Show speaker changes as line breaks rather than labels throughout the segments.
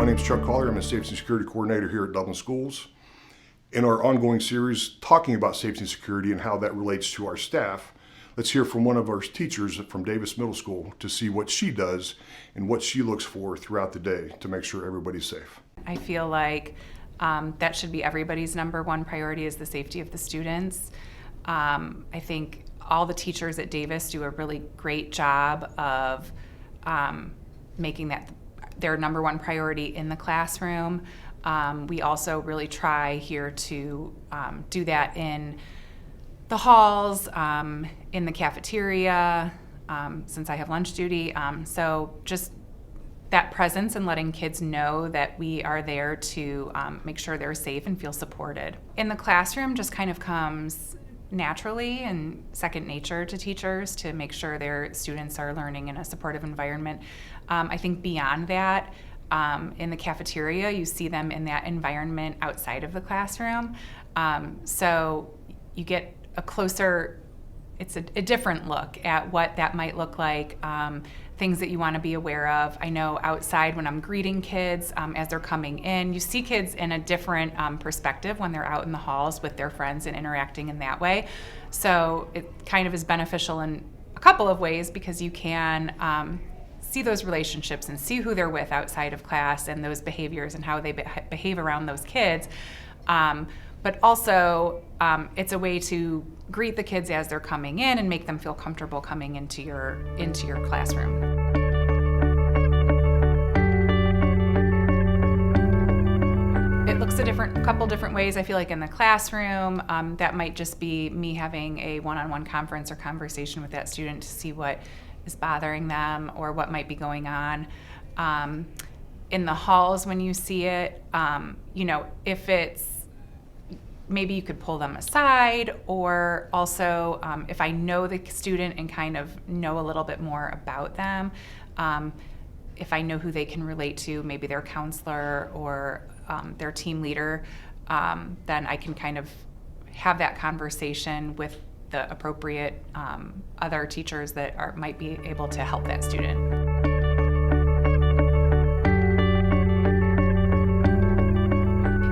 My name is Chuck Collier. I'm a Safety and Security Coordinator here at Dublin Schools. In our ongoing series talking about safety and security and how that relates to our staff, let's hear from one of our teachers from Davis Middle School to see what she does and what she looks for throughout the day to make sure everybody's safe.
I feel like that should be everybody's number one priority, is the safety of the students. I think all the teachers at Davis do a really great job of making that their number one priority in the classroom. We also really try here to do that in the halls, in the cafeteria, since I have lunch duty. So just that presence and letting kids know that we are there to make sure they're safe and feel supported. In the classroom just kind of comes naturally and second nature to teachers to make sure their students are learning in a supportive environment. I think beyond that, in the cafeteria, you see them in that environment outside of the classroom. So you get a closer, it's a different look at what that might look like, things that you want to be aware of. I know outside when I'm greeting kids as they're coming in, you see kids in a different perspective when they're out in the halls with their friends and interacting in that way. So it kind of is beneficial in a couple of ways, because you can see those relationships and see who they're with outside of class and those behaviors and how they behave around those kids. But also, it's a way to greet the kids as they're coming in and make them feel comfortable coming into your classroom. It looks a couple different ways. I feel like in the classroom, that might just be me having a one-on-one conference or conversation with that student to see what is bothering them or what might be going on. In the halls, when you see it, if it's, maybe you could pull them aside, or also if I know the student and kind of know a little bit more about them, if I know who they can relate to, maybe their counselor or their team leader, then I can kind of have that conversation with the appropriate other teachers that might be able to help that student.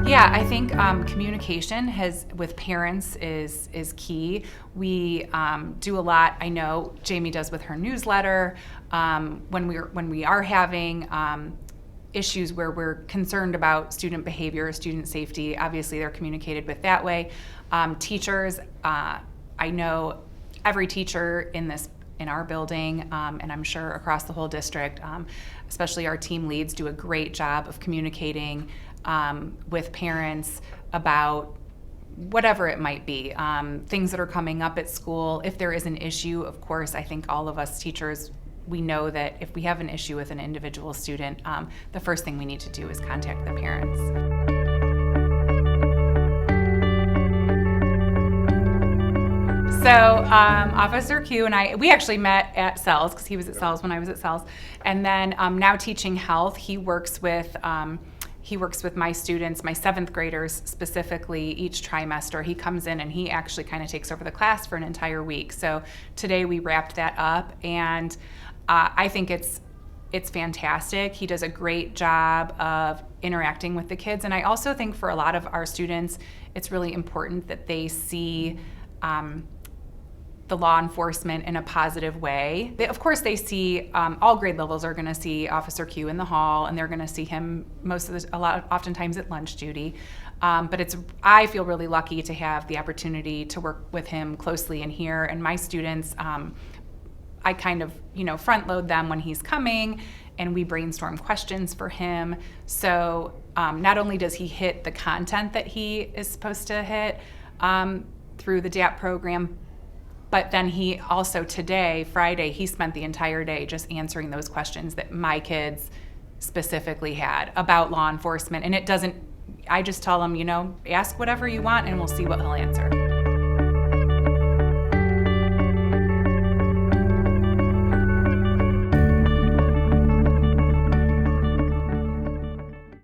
Yeah, I think communication with parents is key. We do a lot. I know Jamie does with her newsletter. When we are having issues where we're concerned about student behavior, student safety, obviously they're communicated with that way. Teachers, I know every teacher in our building, and I'm sure across the whole district, especially our team leads, do a great job of communicating with parents about whatever it might be, things that are coming up at school. If there is an issue, of course, I think all of us teachers, we know that if we have an issue with an individual student, the first thing we need to do is contact the parents. So Officer Q and we actually met at CELS, because he was at CELS when I was at CELS. And then now teaching health, he works with my students, my 7th graders specifically, each trimester. He comes in and he actually kind of takes over the class for an entire week. So today we wrapped that up, and I think it's fantastic. He does a great job of interacting with the kids. And I also think for a lot of our students, it's really important that they see the law enforcement in a positive way. Of course, they see, all grade levels are gonna see Officer Q in the hall, and they're gonna see him oftentimes at lunch duty. But I feel really lucky to have the opportunity to work with him closely in here. And my students, I kind of, front load them when he's coming, and we brainstorm questions for him. So not only does he hit the content that he is supposed to hit through the DAP program, but then he also today, Friday, he spent the entire day just answering those questions that my kids specifically had about law enforcement. And I just tell him, ask whatever you want and we'll see what he'll answer.